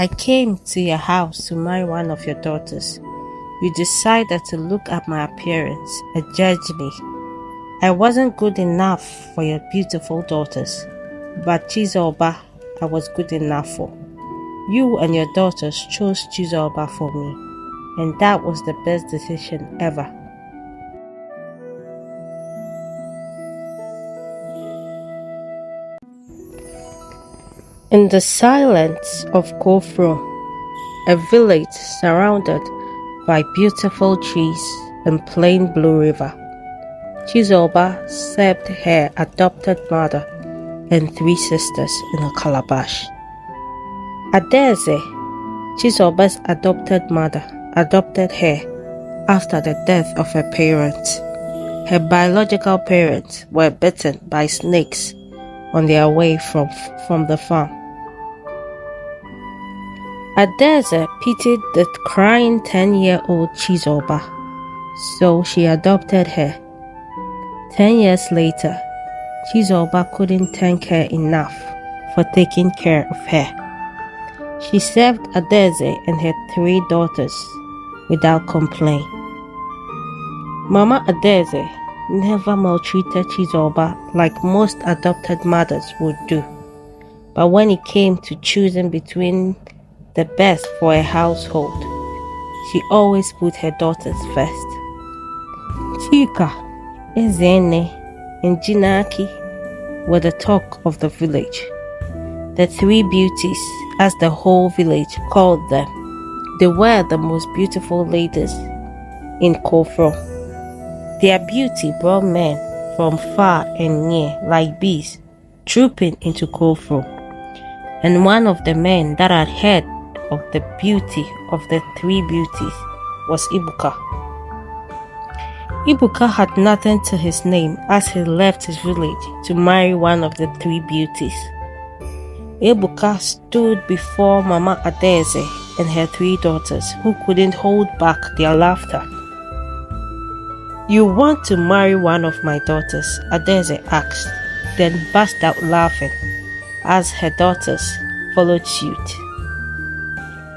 I came to your house to marry one of your daughters. You decided to look at my appearance and judge me. I wasn't good enough for your beautiful daughters, but Chizoba, I was good enough for. You and your daughters chose Chizoba for me, and that was the best decision ever. In the silence of Kofro, a village surrounded by beautiful trees and plain blue river, Chizoba served her adopted mother and 3 sisters in a calabash. Adaeze, Chizoba's adopted mother, adopted her after the death of her parents. Her biological parents were bitten by snakes on their way from the farm. Adaeze pitied the crying 10-year-old Chizoba, so she adopted her. 10 years later, Chizoba couldn't thank her enough for taking care of her. She served Adaeze and her 3 daughters without complaint. Mama Adaeze never maltreated Chizoba like most adopted mothers would do, but when it came to choosing between the best for a household, she always put her daughters first. Chika, Ezene, and Jinaki were the talk of the village. The 3 beauties, as the whole village called them. They were the most beautiful ladies in Kofro. Their beauty brought men from far and near like bees trooping into Kofro. And one of the men that had heard of the beauty of the 3 beauties was Ibuka. Ibuka had nothing to his name as he left his village to marry one of the 3 beauties. Ibuka stood before Mama Adaeze and her 3 daughters who couldn't hold back their laughter. "You want to marry one of my daughters?" Adaeze asked, then burst out laughing as her daughters followed suit.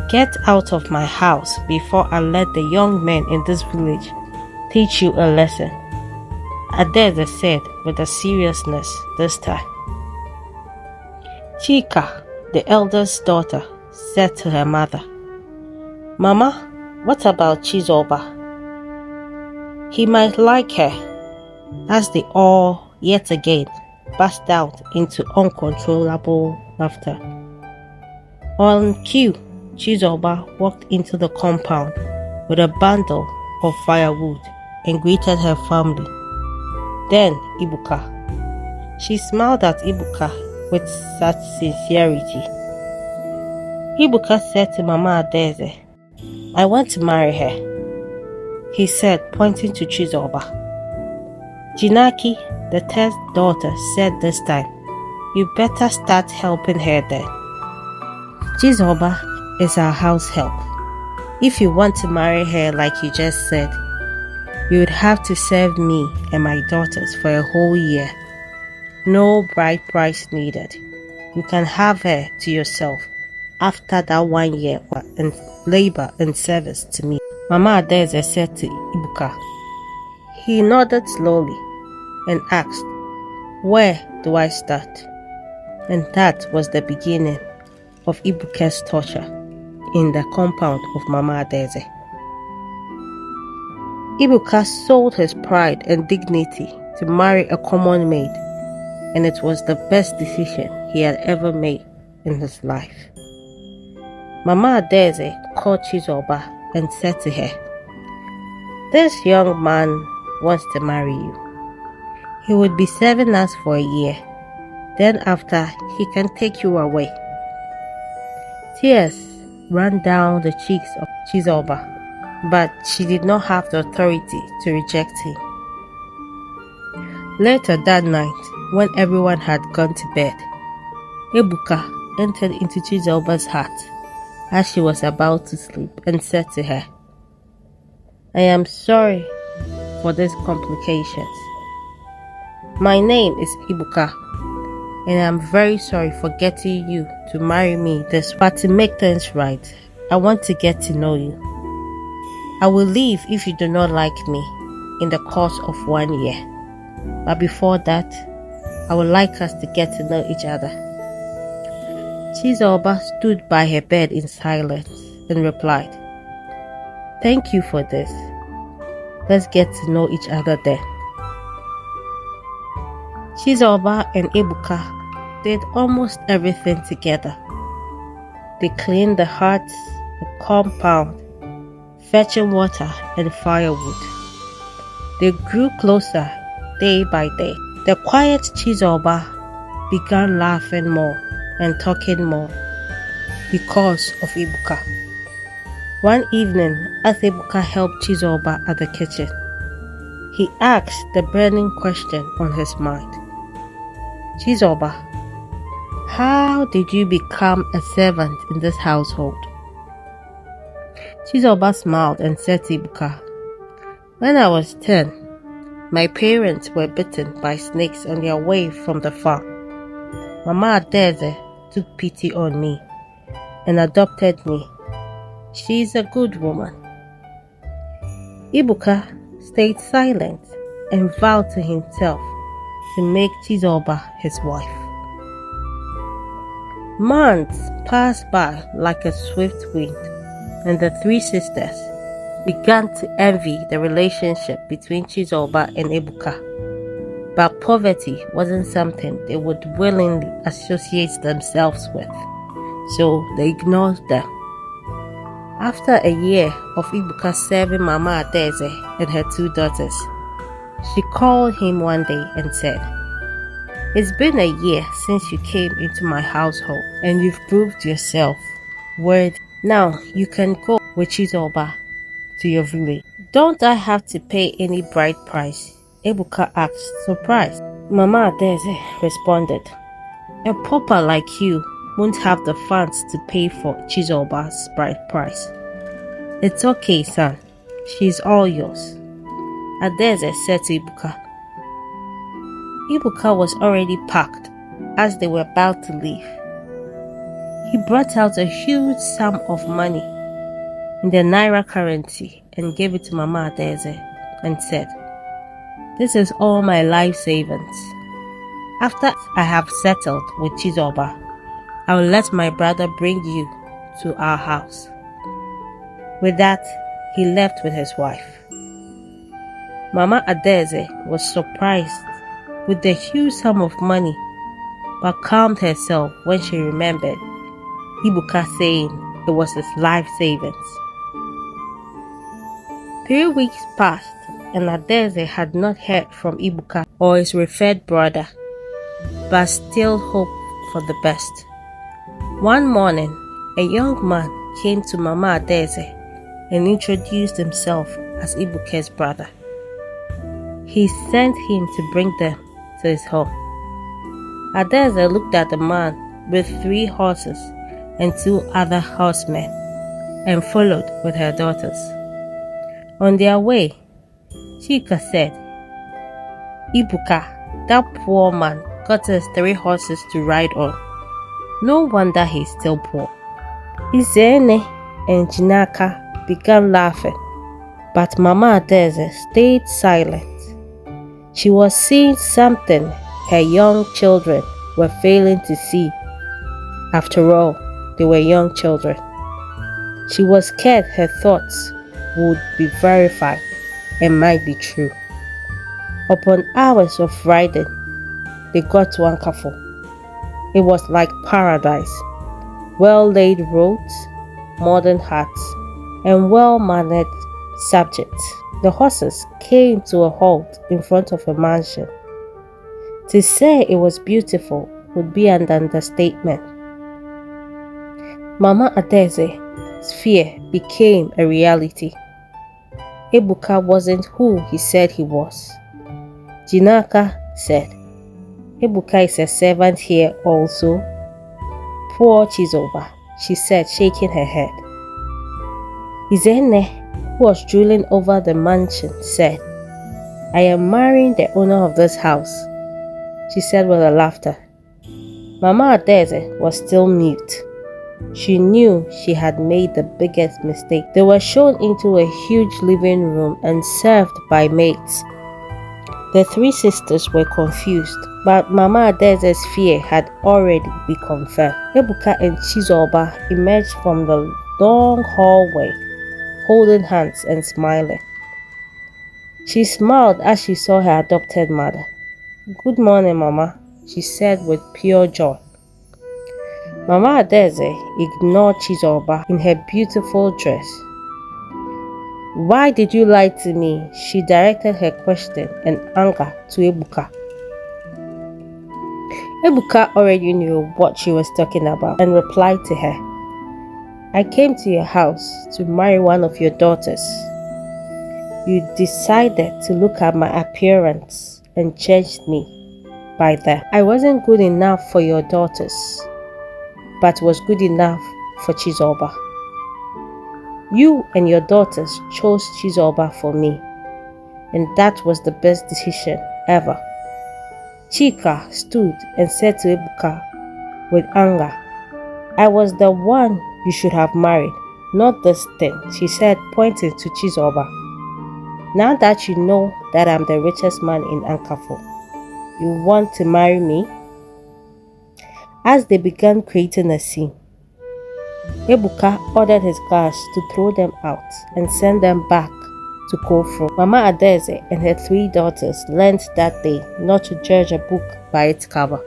"Get out of my house before I let the young men in this village teach you a lesson," Adaeze said with a seriousness this time. Chika, the eldest daughter, said to her mother, "Mama, what about Chizoba? He might like her," as they all yet again burst out into uncontrollable laughter. On cue, Chizoba walked into the compound with a bundle of firewood and greeted her family. Then Ibuka. She smiled at Ibuka with such sincerity. Ibuka said to Mama Adaeze, "I want to marry her," he said, pointing to Chizoba. Jinaki, the 3rd daughter, said this time, "You better start helping her then. Chizoba is our house help. If you want to marry her like you just said, you would have to serve me and my daughters for a whole year. No bride price needed. You can have her to yourself after that 1 year and labor and service to me." Mama Adaeze said to Ibuka. He nodded slowly and asked, "Where do I start?" And that was the beginning of Ibuka's torture in the compound of Mama Adaeze. Ibuka sold his pride and dignity to marry a common maid, and it was the best decision he had ever made in his life. Mama Adaeze called Chizoba and said to her, "This young man wants to marry you. He would be serving us for a year. Then after, he can take you away." Tears ran down the cheeks of Chizoba, but she did not have the authority to reject him. Later that night, when everyone had gone to bed, Ibuka entered into Chizoba's heart as she was about to sleep and said to her, "I am sorry for these complications. My name is Ibuka, and I am very sorry for getting you to marry me this, but to make things right, I want to get to know you. I will leave if you do not like me in the course of 1 year. But before that, I would like us to get to know each other. Chizoba stood by her bed in silence and replied, "Thank you for this. Let's get to know each other then." Chizoba and Ebuka did almost everything together. They cleaned the hut, the compound, fetching water and firewood. They grew closer day by day. The quiet Chizoba began laughing more and talking more because of Ebuka. One evening, as Ebuka helped Chizoba at the kitchen, he asked the burning question on his mind. "Chizoba, how did you become a servant in this household?" Chizoba smiled and said to Ebuka, "When I was 10, my parents were bitten by snakes on their way from the farm. Mama Adaeze took pity on me and adopted me. She is a good woman." Ebuka stayed silent and vowed to himself to make Chizoba his wife. Months passed by like a swift wind, and the three sisters began to envy the relationship between Chizoba and Ebuka. But poverty wasn't something they would willingly associate themselves with, so they ignored them. After a year of Ebuka serving Mama Adaeze and her two daughters, she called him one day and said, "It's been a year since you came into my household, and you've proved yourself worthy. Now you can go with Chizoba to your village." "Don't I have to pay any bride price?" Ebuka asked, surprised. Mama Adaeze responded, "A pauper like you won't have the funds to pay for Chizoba's bride price." "It's okay, son. She's all yours," Adaeze said to Ebuka. Ebuka was already packed as they were about to leave. He brought out a huge sum of money in the Naira currency and gave it to Mama Adaeze and said, "This is all my life savings. After I have settled with Chizoba, I will let my brother bring you to our house." With that, he left with his wife. Mama Adaeze was surprised with the huge sum of money, but calmed herself when she remembered Ebuka saying it was his life savings. 3 weeks passed, and Adaeze had not heard from Ebuka or his referred brother, but still hoped for the best. One morning, a young man came to Mama Adaeze and introduced himself as Ebuka's brother. He sent him to bring them to his home. Adaeze looked at the man with 3 horses and 2 other horsemen and followed with her daughters. On their way, Chika said, "Ebuka, that poor man got us 3 horses to ride on. No wonder he's still poor." Izene and Jinaka began laughing, but Mama Adaeze stayed silent. She was seeing something her young children were failing to see. After all, they were young children. She was scared her thoughts would be verified and might be true. Upon hours of riding, they got to Ankafo. It was like paradise. Well-laid roads, modern huts, and well-mannered subjects. The horses came to a halt in front of a mansion. To say it was beautiful would be an understatement. Mama Adaeze's fear became a reality. Ebuka wasn't who he said he was. Jinaka said, "Ebuka is a servant here also." "Poor Chizoba," she said, shaking her head. Izene, who was drooling over the mansion, said, "I am marrying the owner of this house," she said with a laughter. Mama Adaeze was still mute. She knew she had made the biggest mistake. They were shown into a huge living room and served by maids. The three sisters were confused, but Mama Adaeze's fear had already been confirmed. Ebuka and Chizoba emerged from the long hallway, holding hands and smiling. She smiled as she saw her adopted mother. "Good morning, Mama," she said with pure joy. Mama Adaeze ignored Chizoba in her beautiful dress. "Why did you lie to me?" She directed her question and anger to Ebuka. Ebuka already knew what she was talking about and replied to her, "I came to your house to marry one of your daughters. You decided to look at my appearance and judged me by that. I wasn't good enough for your daughters, but was good enough for Chizoba. You and your daughters chose Chizoba for me, and that was the best decision ever." Chika stood and said to Ebuka with anger, "I was the one you should have married, not this thing," she said, pointing to Chizoba. "Now that you know that I'm the richest man in Ankafo, you want to marry me?" As they began creating a scene, Ebuka ordered his guards to throw them out and send them back to Kofro. Mama Adaeze and her three daughters learned that day not to judge a book by its cover.